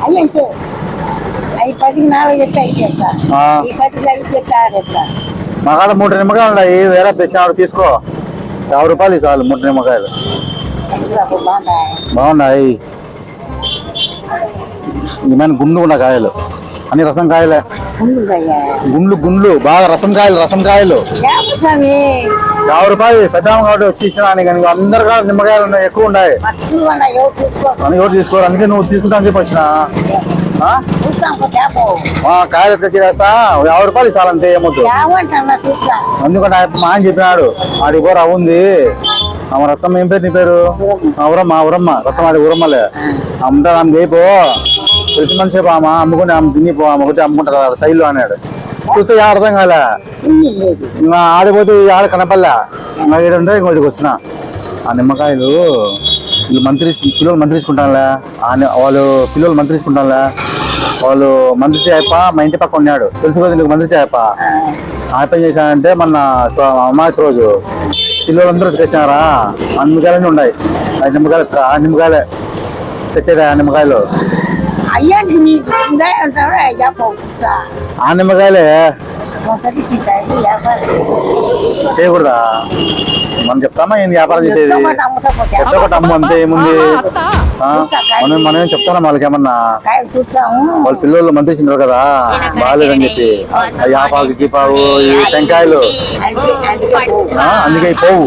అవి అంతే అవి 10కి 4 చెప్తే అయితే ఈ 10కి 5 చెప్తే 6 చెప్తా. మా కాడ 3 నిమ్మకాయలు ఉన్నాయి, వేరే తెచ్చినాడు తీసుకో. 50 రూపాయలు చాలు 3 నిమ్మకాయలు. బాగున్నాయి. ఏమైనా గుండ్లు ఉన్న కాయలు అన్ని రసం కాయలే. గుండ్లు బాగా రసం కాయలు 50 రూపాయలు. పెద్ద కాబట్టి వచ్చి ఇచ్చినా కానీ అందరు కాదు నిమ్మకాయలు ఉన్నాయి, ఎక్కువ ఉన్నాయి. ఎవరు తీసుకోరు, అందుకే నువ్వు తీసుకుంటా అని చెప్పి వచ్చిన. కాయలు తెచ్చిరేస్తా 50 రూపాయలు చాలంతే, ఏమొద్దు. ఎందుకంటే మా ఆయన చెప్పినాడు ఆడికి పోరా ఉంది రత్నం. ఏం పేరు నీ పేరు? ఉరమ్మ రత్నం, అది ఉరమ్మలే అమ్ముతా. ఆమె అయిపో తెలిసి మనిషి ఆమె అమ్ముకుని ఆమె తినిపో, ఆమె ఒకటి అమ్ముకుంటారు సైడ్లో అన్నాడు. చూస్తే అర్థం కాలే, ఇంకా ఆడిపోతే ఆడ కనపల్లా. ఇంకా ఏడుంటే ఇంకోటికి వచ్చిన. ఆ నిమ్మకాయలు పిల్లలు మంత్రి తీసుకుంటానులే, వాళ్ళు పిల్లలు మంత్రి తీసుకుంటానులే. వాళ్ళు మంత్రి చేయప్ప మా ఇంటి పక్క ఉన్నాడు, తెలుసు కదా నీకు మంత్రి చేయప్ప. ఆయన ఏం చేశానంటే మొన్న అమావాస్య రోజు పిల్లలందరూ తెచ్చినారా, ఆ నిమ్మకాయలన్నీ ఉన్నాయి. ఆ నిమ్మకాయలే తెచ్చేదా ఆ నిమ్మకాయలు. ఆ నిమ్మకాయలే చేయకూడదా? మనం చెప్తామా ఏంది వ్యాపారం చేసేది? ఒకటి అమ్ము అంతే, ఏముంది. మనం చెప్తానా వాళ్ళకి ఏమన్నా? వాళ్ళ పిల్లలు మంత్రిస్తున్నారు కదా బాగాలేదని చెప్పి యాపాకు గీపాకు టెంకాయలు అందుకే పోవు.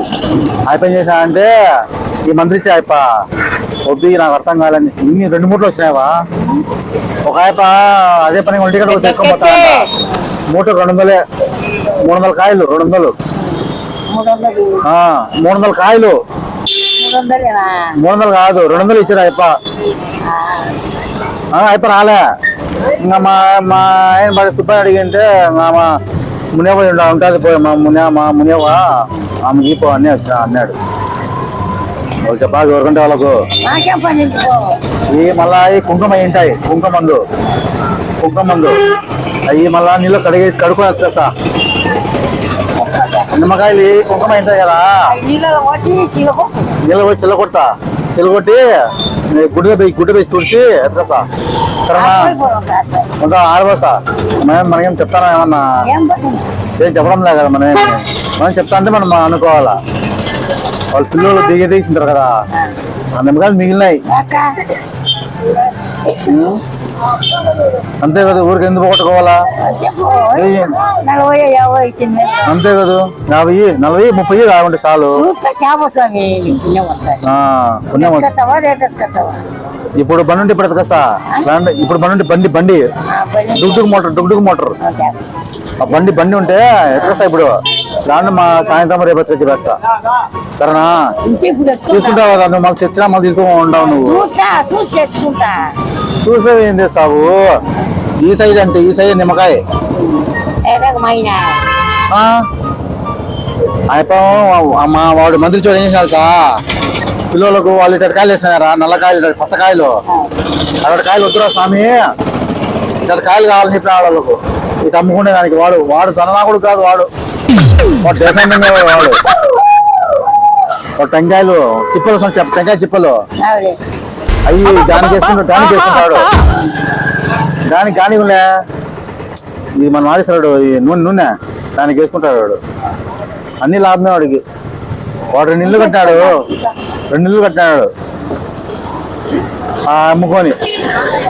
అయిపోయి చేశానంటే ఈ మంత్రి ఇచ్చే అయిప వద్దు, నాకు అర్థం కాలని. ఇన్ని 2 మూటలు వచ్చినాయవా? ఒక ఆయప అదే పని ఒంటి గంట తెచ్చుకోపోతా. మూట 200, 300 కాయలు 200, 300 కాయలు. 300 కాదు 200 ఇచ్చారు అయిప. అయిప రాలే. ఇంకా మా ఆయన బాగా సుబ్బయ్య అడిగింటే మా మునియవ ఉంటుంది పోయి మా మునియవ ఆమె గీపో అని అన్నాడు. వాళ్ళు చెప్పాలి ఎవరికంటే వాళ్ళకు. ఈ మళ్ళా ఈ కుంకుమ ఉంటాయి, కుంకుమందు అవి మళ్ళా నీళ్ళు కడుక్కొని వచ్చేస్తా. నిమ్మకాయలు కుంకుమ ఉంటాయి కదా, నీళ్ళు పోయి చెల్లకొట్టి గుడ్డ వేసి తుడిచి ఎత్తేస్తా. సరేనా? ఆడబోసా. మనకేం చెప్తానా? ఏమన్నా ఏం చెప్పడం లేదు కదా. మనం చెప్తా అంటే మనం అనుకోవాలా. వాళ్ళ పిల్లలు దిగేసింటారు కదా, ఆ నిమ్మకాయలు మిగిలినాయి అంతే కదా. ఊరికి ఎందుకు పోగొట్టుకోవాలా? అంతే కదా. 50, 40, 30 కాకుంటే చాలు. ఇప్పుడు బండి ఉంటే ఇప్పుడు ఎతకస్తా. ఇప్పుడు బండి డుగ్డుగు మోటార్ ఆ బండి ఉంటే ఎతకస్తా. ఇప్పుడు దాన్ని మా సాయంత్రం రేపు ఎత్తుకొచ్చి పెడతా. సరేనా? తీసుకుంటావు కదా నువ్వు, మాకు తెచ్చినా మళ్ళీ తీసుకోకుండా ఉండవు. నువ్వు చూసావు ఏం చేస్తావు? ఈ సైజ్ అంటే ఈ సైజ్ నిమ్మకాయ మా వాడు మంత్రి చూడు ఏం చేయాలి పిల్లలకు. వాళ్ళు ఇటు కాయలు వేస్తున్నారా, నల్లకాయలు పచ్చకాయలు. అలాంటి కాయలు వద్దురా స్వామి, ఇటు కాయలు కావాలని చెప్పిన వాళ్ళకు. ఇటు అమ్ముకునే దానికి వాడు ధననాకుడు కాదు, వాడు దేశాంతంగా వాడు టెంకాయలు చిప్పలు, టెంకాయ చిప్పలు అవి దానికి వేసుకుంటాడు. దానికి ఇది మనం వాడిస్తాడు నూనె దానికి వేసుకుంటాడు వాడు. అన్ని లాభమే వాడికి. వాడు 2 ఇళ్ళు కట్టినాడు అమ్ముకొని.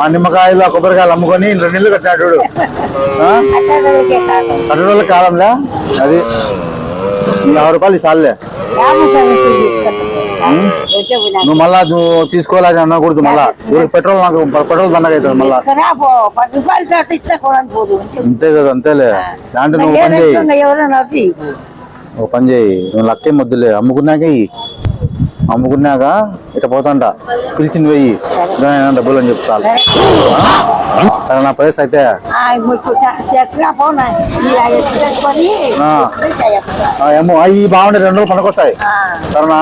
ఆ నిమ్మకాయలు ఆ కొబ్బరికాయలు అమ్ముకొని 2 ఇళ్ళు కట్టినాడు. కట్టడోళ్ళ కాలంలో అది 50 రూపాయలు చాలులే. నువ్వు మళ్ళా నువ్వు తీసుకోవాలని అనకూడదు. మళ్ళా పెట్రోల్ నాకు పెట్రోల్ దండగా అవుతుంది మళ్ళా. అంతే కదా, అంతేలే. దాంట్లో నువ్వు పని చేయి, నువ్వు లక్కే మొద్దులే. అమ్ముకున్నాక ఇట్లా పోతాంట పిలిచింది వెయ్యి డబ్బులు అని చెప్తాను. సరే నా పైసా అయితే ఏమో అవి బాగుండే 2 రోజులు పనికొస్తాయి. సరేనా?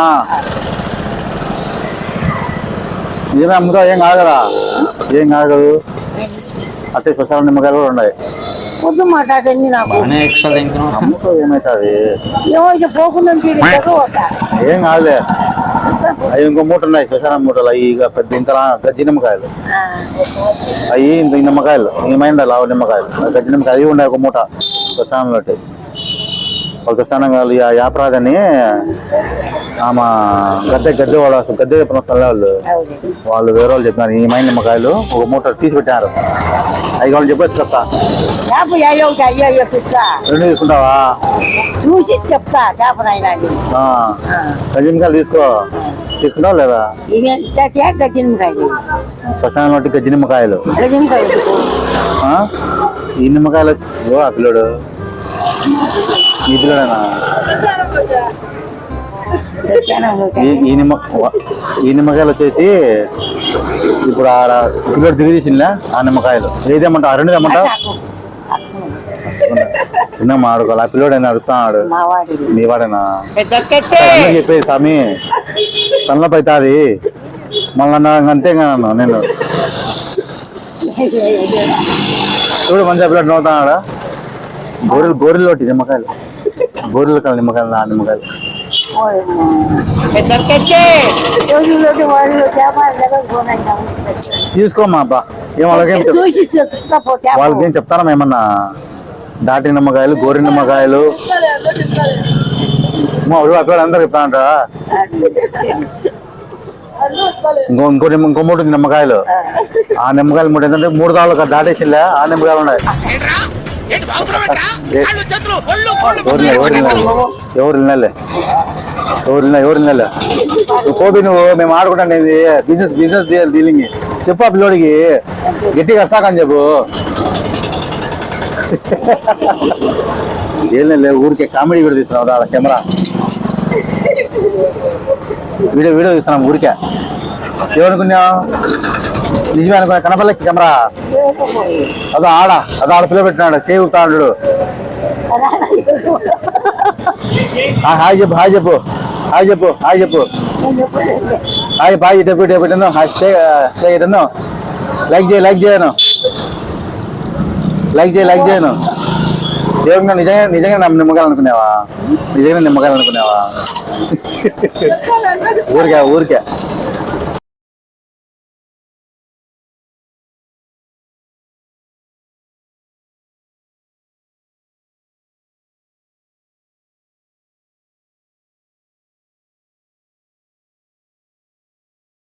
నిజమే అమ్ముతావు, ఏం కాదు కదా. ఏం కాదు అట్టే స్పెషల్ నిమ్మకాయలు కూడా ఉన్నాయి. అమ్ముతావు ఏమవుతుంది? ఏం కాదులే. అవి ఇంకో మూట ఉన్నాయి శ్మశానం మూటలు అవి ఇక పెద్ద ఇంతలా గజ్జి నిమ్మకాయలు అవి ఇంత ఈ నిమ్మకాయలు ఏమైందా లావు నిమ్మకాయలు గజ్జి నిమ్మకాయలు అవి ఉన్నాయి ఒక మూట శ్మశానంలో ఒక శ్మశానం యాపరాదని ఆమె గద్దె చెప్పిన వాళ్ళు వాళ్ళు వేరే వాళ్ళు చెప్పినారు ఈ మైన నిమ్మకాయలు ఒక మూట తీసి పెట్టారు అవి వాళ్ళు చెప్పచ్చు కదా రెండు తీసుకుంటావా చూసి చెప్తా చేపనైనా గజ్జి నిమ్మకాయలు తీసుకుంటావా లేదా శ్మశానంలో గజ్జి నిమ్మకాయలు ఈ నిమ్మకాయలు ఆ పిల్లడు ఈ పిల్లడేనా ఈ నిమ్మకాయలు వచ్చేసి ఇప్పుడు ఆడ పిల్లడు దిగి తీసిందా ఆ నిమ్మకాయలు ఏదేమంటా ఆ రెండు ఏమంటా చిన్న మాడుకోవాలి ఆ పిల్లడైనా అడుస్తున్నాడు నీ వాడేనా చెప్పేది స్వామి తనలోపు అవుతుంది మళ్ళీ అంతేగా నేను చూడు మంచిగా పిల్లడు నవ్వుతున్నాడా గోరెల్లోటి నిమ్మకాయలు గోరెల కాల నిమ్మకాయలు ఆ నిమ్మకాయలు తీసుకోమ్మా అబ్బా ఏం వాళ్ళకేం చెప్తారా ఏమన్నా దాటి నిమ్మకాయలు గోరి నిమ్మకాయలు అక్కడ అందరు చెప్తానంట ఇంకో మూడు నిమ్మకాయలు ఆ నిమ్మకాయలు మూడు ఏంటంటే 3 దాళ్ళు దాటేసిలే ఆ నిమ్మకాయలు ఉన్నాయి ఎవరు కోపి నువ్వు మేము ఆడుకుంటాను బిజినెస్ డీలింగ్ చెప్పు ఆ పిల్లోడికి గట్టిగా వస్తాకని చెప్పు ఏం లేదు ఊరికే కామెడీ వీడియో తీస్తున్నావు కెమెరా వీడియో తీస్తున్నాం ఊరికే ఏమనుకున్నావు నిజమే అనుకున్నా కనపల్లకి కెమెరా అదో ఆడ పిల్ల పెట్టినాడు చేయి ఊపుతాడు హాయ్ చెప్పు హాయ్ బాయ్ డెప్యూటను చేయను లైక్ చేయను దేవుడు నిజంగా నిమ్మకాయాలనుకునేవా ఊరికే